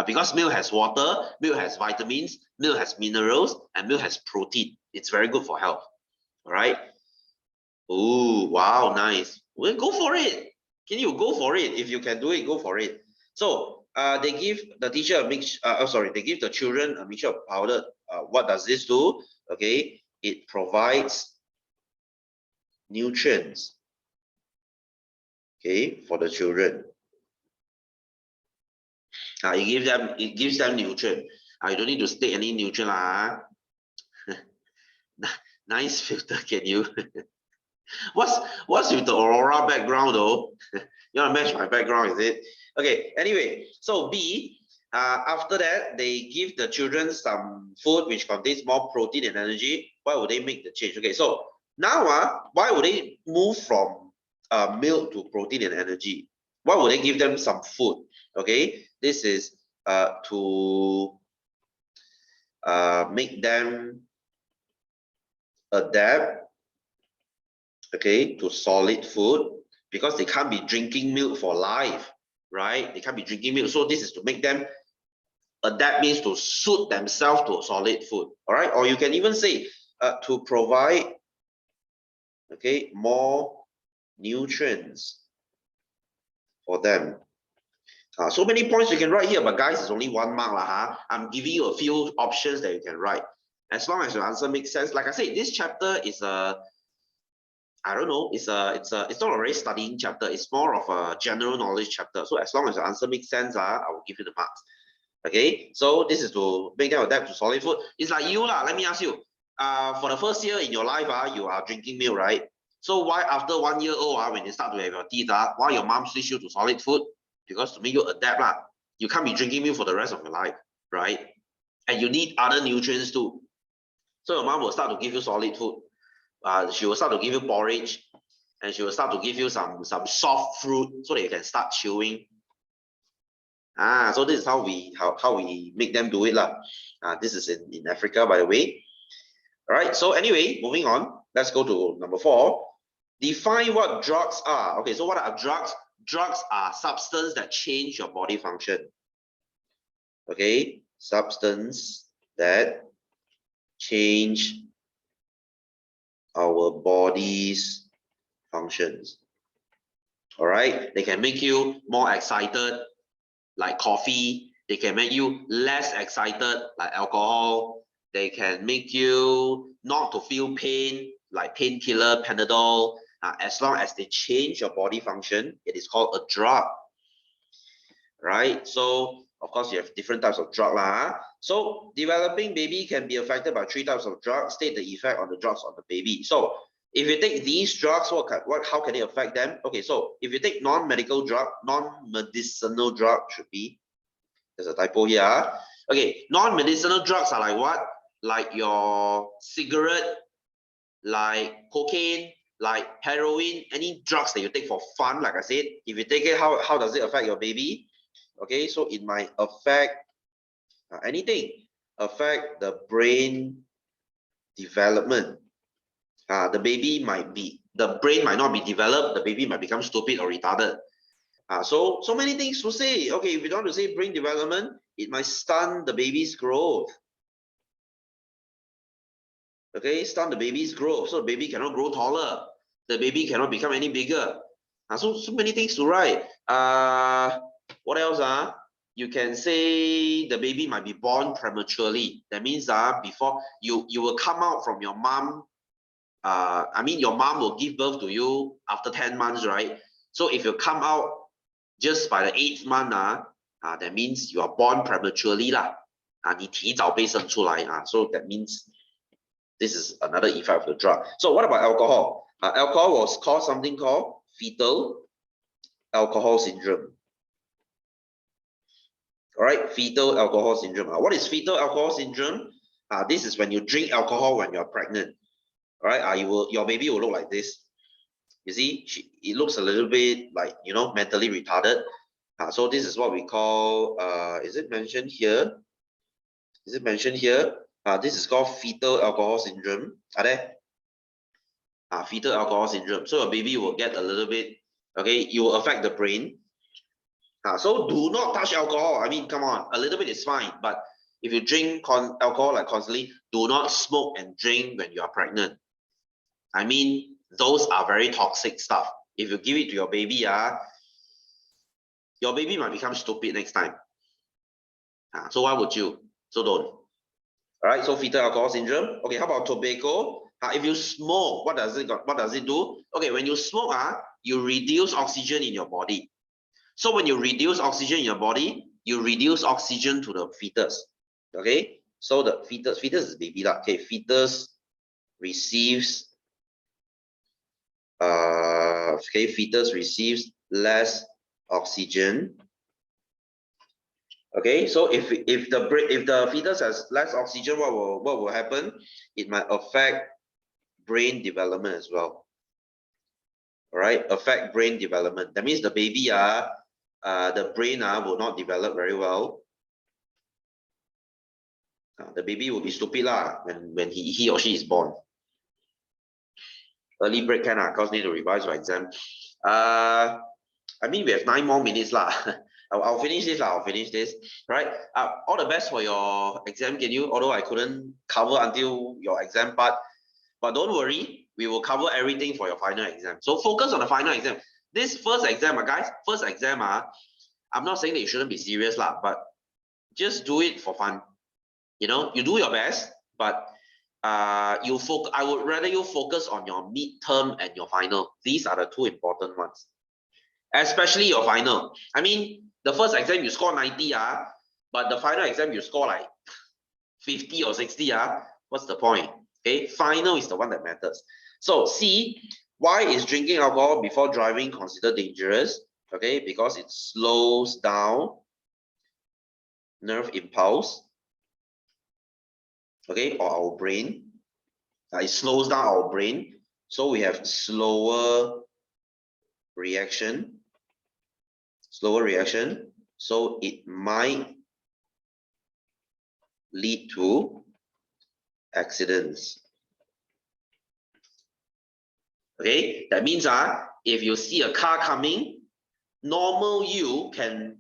Because milk has water, milk has vitamins, milk has minerals, and milk has protein. It's very good for health. All right. Oh, wow, nice. Well, go for it. Can you go for it? If you can do it, go for it. So they give the teacher a mix. They give the children a mixture of powder. What does this do? Okay, it provides nutrients. Okay, for the children. It gives them nutrient. You don't need to state any nutrient lah. Nice filter, can you? What's with the Aurora background though? You want to match my background, is it? Okay, anyway, so B, after that, they give the children some food which contains more protein and energy. Why would they make the change? Okay, so now, why would they move from milk to protein and energy? Why would they give them some food? Okay, this is to make them adapt, okay, to solid food, because they can't be drinking milk for life, right? They can't be drinking milk. So this is to make them adapt, means to suit themselves to a solid food. All right, or you can even say to provide, okay, more nutrients for them. So many points you can write here, but guys, it's only 1 mark lah. I'm giving you a few options that you can write. As long as your answer makes sense. Like I said, this chapter is I don't know, it's not a very studying chapter. It's more of a general knowledge chapter. So as long as your answer makes sense, I will give you the marks. Okay, so this is to make them adapt to solid food. It's like you lah. Let me ask you. For the first year in your life, you are drinking milk, right? So why after 1 year old, when you start to have your teeth, why your mom switch you to solid food? Because to make you adapt lah. You can't be drinking milk for the rest of your life, right? And you need other nutrients too. So your mom will start to give you solid food. She will start to give you porridge, and she will start to give you some soft fruit so that you can start chewing. So this is how we make them do it lah. This is in Africa, by the way. All right. So anyway, moving on. Let's go to number 4. Define what drugs are. Okay. So what are drugs? Drugs are substances that change your body function. Okay, substance that change our body's functions. All right, they can make you more excited, like coffee. They can make you less excited, like alcohol. They can make you not to feel pain, like painkiller, Panadol. As long as they change your body function, it is called a drug. Right? So of course you have different types of drug lah. So developing baby can be affected by 3 types of drugs. State the effect on the drugs on the baby. So if you take these drugs, how can it affect them? Okay, so if you take non-medical drug, non-medicinal drug should be, there's a typo here. Okay, non-medicinal drugs are like what? Like your cigarette, like cocaine, like heroin, any drugs that you take for fun. Like I said, if you take it, how does it affect your baby? Okay, so it might affect anything, affect the brain development. The brain might not be developed, the baby might become stupid or retarded. So many things to say. Okay, if you don't want to say brain development, it might stunt the baby's growth. Okay, stunt the baby's growth. So the baby cannot grow taller. The baby cannot become any bigger. So many things to write. What else? You can say the baby might be born prematurely. That means before you will come out from your mom. I mean, your mom will give birth to you after 10 months, right? So if you come out just by the 8th month, that means you are born prematurely lah. 你提早被生出来so that means this is another effect of the drug. So what about alcohol? Alcohol was called something called fetal alcohol syndrome. All right, fetal alcohol syndrome. What is fetal alcohol syndrome? This is when you drink alcohol when you're pregnant. All right, your baby will look like this. You see, it looks a little bit like, mentally retarded. So this is what we call, is it mentioned here? Is it mentioned here? This is called fetal alcohol syndrome. Are there? Fetal alcohol syndrome. So a baby will get a little bit, okay, it will affect the brain. So do not touch alcohol. I mean, come on, a little bit is fine. But if you drink alcohol like constantly, do not smoke and drink when you are pregnant. I mean, those are very toxic stuff. If you give it to your baby, your baby might become stupid next time. So why would you? So don't. All right, so fetal alcohol syndrome. Okay, how about tobacco? If you smoke, what does it do? Okay, when you smoke, you reduce oxygen in your body. So when you reduce oxygen in your body, you reduce oxygen to the fetus. Okay, so the fetus is baby lah. Okay, fetus receives fetus receives less oxygen. Okay, so if the fetus has less oxygen, what will happen? It might affect brain development as well. All right, affect brain development. That means the baby the brain will not develop very well. The baby will be stupid lah when he or she is born. Early break can cause need to revise for exam. I mean, we have 9 more minutes lah. I'll finish this lah. I'll finish this. Right. All the best for your exam, can you? Although I couldn't cover until your exam part, but don't worry, we will cover everything for your final exam. So focus on the final exam. This first exam, guys, first exam, I'm not saying that you shouldn't be serious lah, but just do it for fun. You know, you do your best, but I would rather you focus on your midterm and your final. These are the 2 important ones. Especially your final. I mean, the first exam you score 90, but the final exam you score like 50 or 60, what's the point? Okay, final is the one that matters. So C, why is drinking alcohol before driving considered dangerous? Okay, because it slows down nerve impulse, okay, or our brain. It slows down our brain, so we have slower reaction, so it might lead to accidents. Okay, that means if you see a car coming, normal you can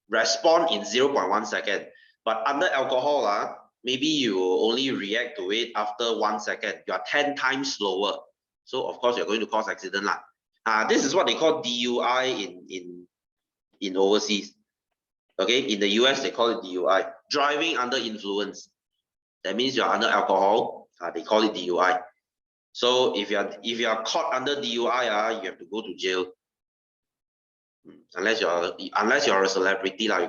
respond in 0.1 second, but under alcohol, maybe you only react to it after 1 second. You are 10 times slower, so of course you're going to cause accident lah. This is what they call DUI in overseas. Okay, in the US they call it DUI, driving under influence. That means you're under alcohol. They call it DUI. So if you are caught under DUI, you have to go to jail. Unless you're a celebrity lah,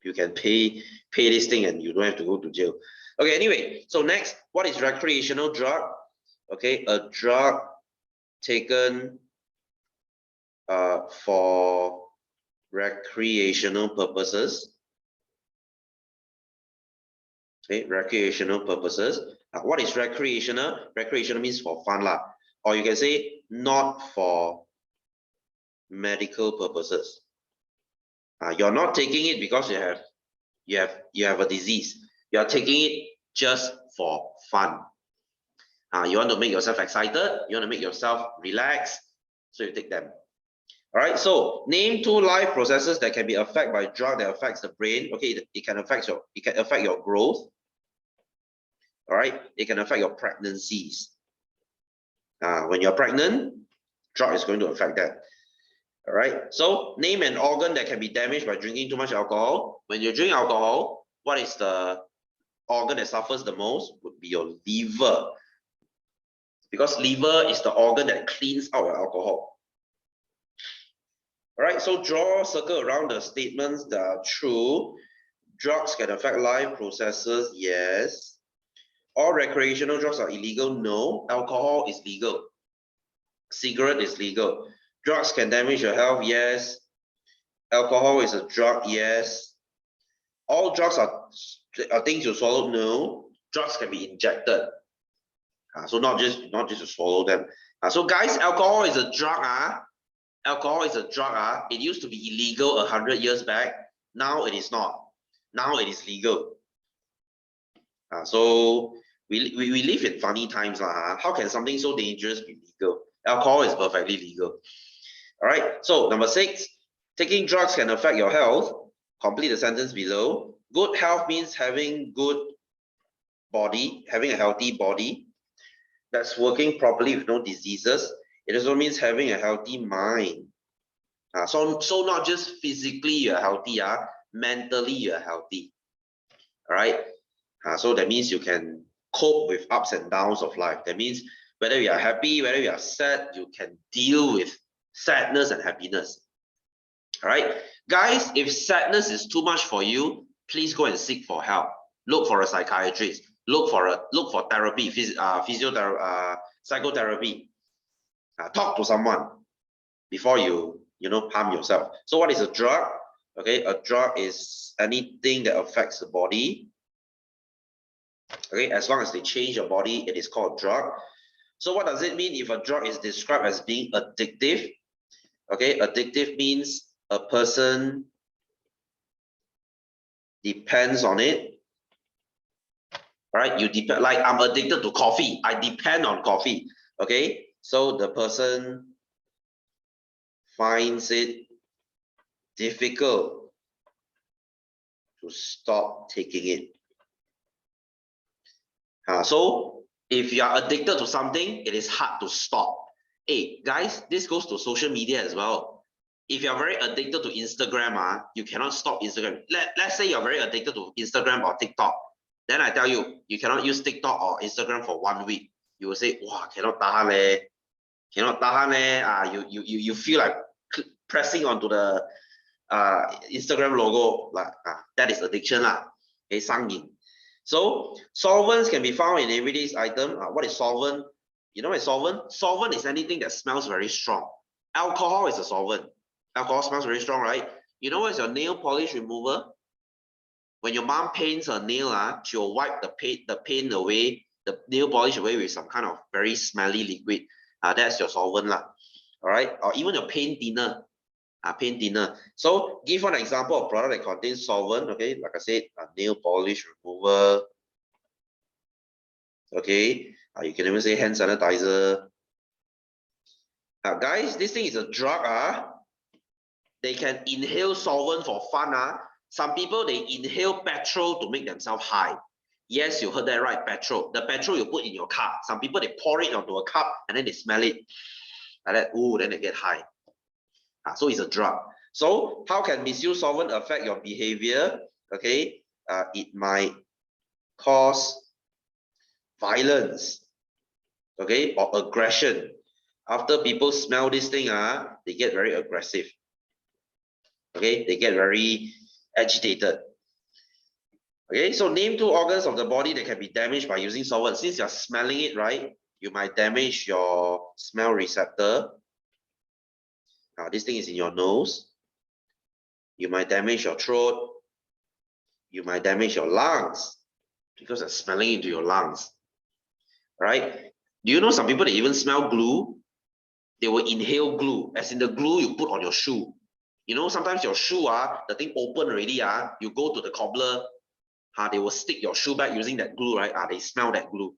you can pay this thing and you don't have to go to jail. Okay, anyway, so next, what is recreational drug? Okay, a drug taken for recreational purposes. Okay, recreational purposes. What is recreational? Recreational means for fun lah, or you can say not for medical purposes. You're not taking it because you have a disease. You are taking it just for fun. You want to make yourself excited. You want to make yourself relax, so you take them. All right. So name 2 life processes that can be affected by drug that affects the brain. Okay, it can affect your growth. All right, it can affect your pregnancies. When you're pregnant, drug is going to affect that. All right, so name an organ that can be damaged by drinking too much alcohol. When you drink alcohol, what is the organ that suffers the most? Would be your liver, because liver is the organ that cleans out your alcohol. All right, so draw a circle around the statements that are true. Drugs can affect life processes, yes. All recreational drugs are illegal, no. Alcohol is legal. Cigarette is legal. Drugs can damage your health, yes. Alcohol is a drug, yes. All drugs are things you swallow, no. Drugs can be injected. So not just to swallow them. So guys, alcohol is a drug. Alcohol is a drug. It used to be illegal 100 years back. Now it is not. Now it is legal. So we live in funny times. How can something so dangerous be legal? Alcohol is perfectly legal. All right. So number 6, taking drugs can affect your health. Complete the sentence below. Good health means having good body, having a healthy body that's working properly with no diseases. It also means having a healthy mind. So not just physically you're healthy, mentally you're healthy. All right. So that means you can cope with ups and downs of life. That means whether you are happy, whether you are sad, you can deal with sadness and happiness. All right, guys, if sadness is too much for you, please go and seek for help. Look for a psychiatrist. Look for therapy, physiotherapy, psychotherapy. Talk to someone before you harm yourself. So what is a drug? Okay, a drug is anything that affects the body. Okay, as long as they change your body, it is called drug. So what does it mean if a drug is described as being addictive? Okay, addictive means a person depends on it. Right? You depend, like I'm addicted to coffee. I depend on coffee. Okay, so the person finds it difficult to stop taking it. So if you are addicted to something, it is hard to stop. Hey guys, this goes to social media as well. If you are very addicted to Instagram, you cannot stop Instagram. Let's say you're very addicted to Instagram or TikTok. Then I tell you, you cannot use TikTok or Instagram for 1 week. You will say, wow, cannot tahan leh. Cannot tahan leh. You feel like pressing onto the Instagram logo. Like, that is addiction lah. Okay, 上瘾. So solvents can be found in everyday item. What is solvent? You know what is solvent? Solvent is anything that smells very strong. Alcohol is a solvent. Alcohol smells very strong, right? You know what is your nail polish remover? When your mom paints her nail, she'll wipe the paint away, the nail polish away with some kind of very smelly liquid. That's your solvent lah. All right, or even your paint thinner. Paint thinner. So give one example of product that contains solvent. Okay, like I said, a nail polish remover. Okay, you can even say hand sanitizer. Guys, this thing is a drug. They can inhale solvent for fun. Some people, they inhale petrol to make themselves high. Yes, you heard that right, petrol. The petrol you put in your car. Some people, they pour it onto a cup and then they smell it. Like that, ooh, then they get high. So it's a drug. So how can misuse solvent affect your behavior? Okay, it might cause violence, okay, or aggression. After people smell this thing, they get very aggressive. Okay, they get very agitated. Okay, so name 2 organs of the body that can be damaged by using solvent. Since you're smelling it, right, you might damage your smell receptor. This thing is in your nose. You might damage your throat. You might damage your lungs because you're smelling into your lungs. Right? Do you know some people that even smell glue? They will inhale glue, as in the glue you put on your shoe. You know, sometimes your shoe, the thing open already, you go to the cobbler, they will stick your shoe back using that glue, right? They smell that glue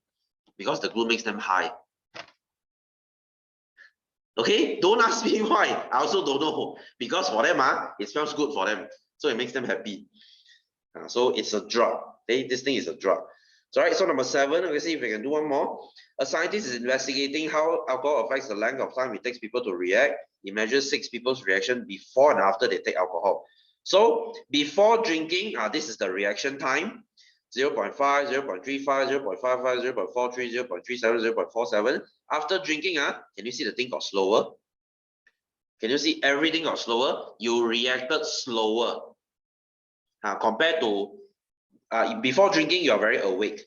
because the glue makes them high. Okay, don't ask me why. I also don't know, because for them, it smells good for them, so it makes them happy. So it's a drug. Okay, this thing is a drug. So, all right, so number 7, let's see if we can do one more. A scientist is investigating how alcohol affects the length of time it takes people to react. He measures 6 people's reaction before and after they take alcohol. So before drinking, this is the reaction time. 0.5, 0.35, 0.55, 0.43, 0.37, 0.47. After drinking, can you see the thing got slower? Can you see everything got slower? You reacted slower. Compared to before drinking, you are very awake.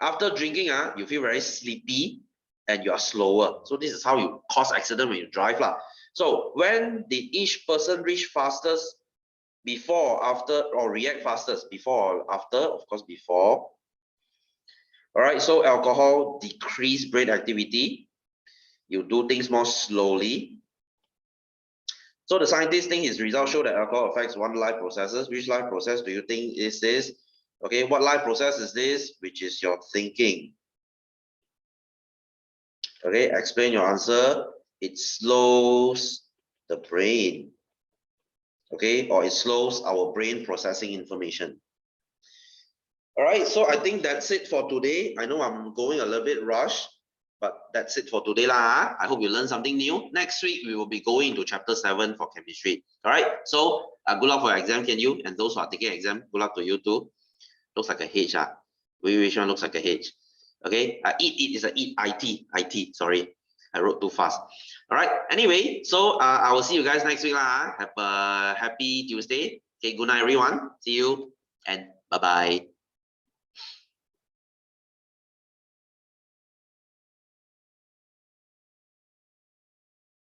After drinking, you feel very sleepy and you are slower. So this is how you cause accident when you drive. So when did each person reach fastest? Before, after, or react fastest? Before or after? Of course, before. All right, so alcohol decrease brain activity. You do things more slowly. So the scientist think his results show that alcohol affects 1 life processes. Which life process do you think is this? Okay, what life process is this? Which is your thinking. Okay, explain your answer. It slows the brain. Okay, or it slows our brain processing information. All right, so I think that's it for today. I know I'm going a little bit rushed, but that's it for today lah. I hope you learned something new. Next week, we will be going into chapter 7 for chemistry. All right, so good luck for your exam, can you? And those who are taking exam, good luck to you too. Looks like a H. Which one looks like a H? Okay, eat is a eat, IT, sorry. I wrote too fast. All right, anyway, so I will see you guys next week lah. Have a happy Tuesday. Okay, good night everyone. See you and bye-bye.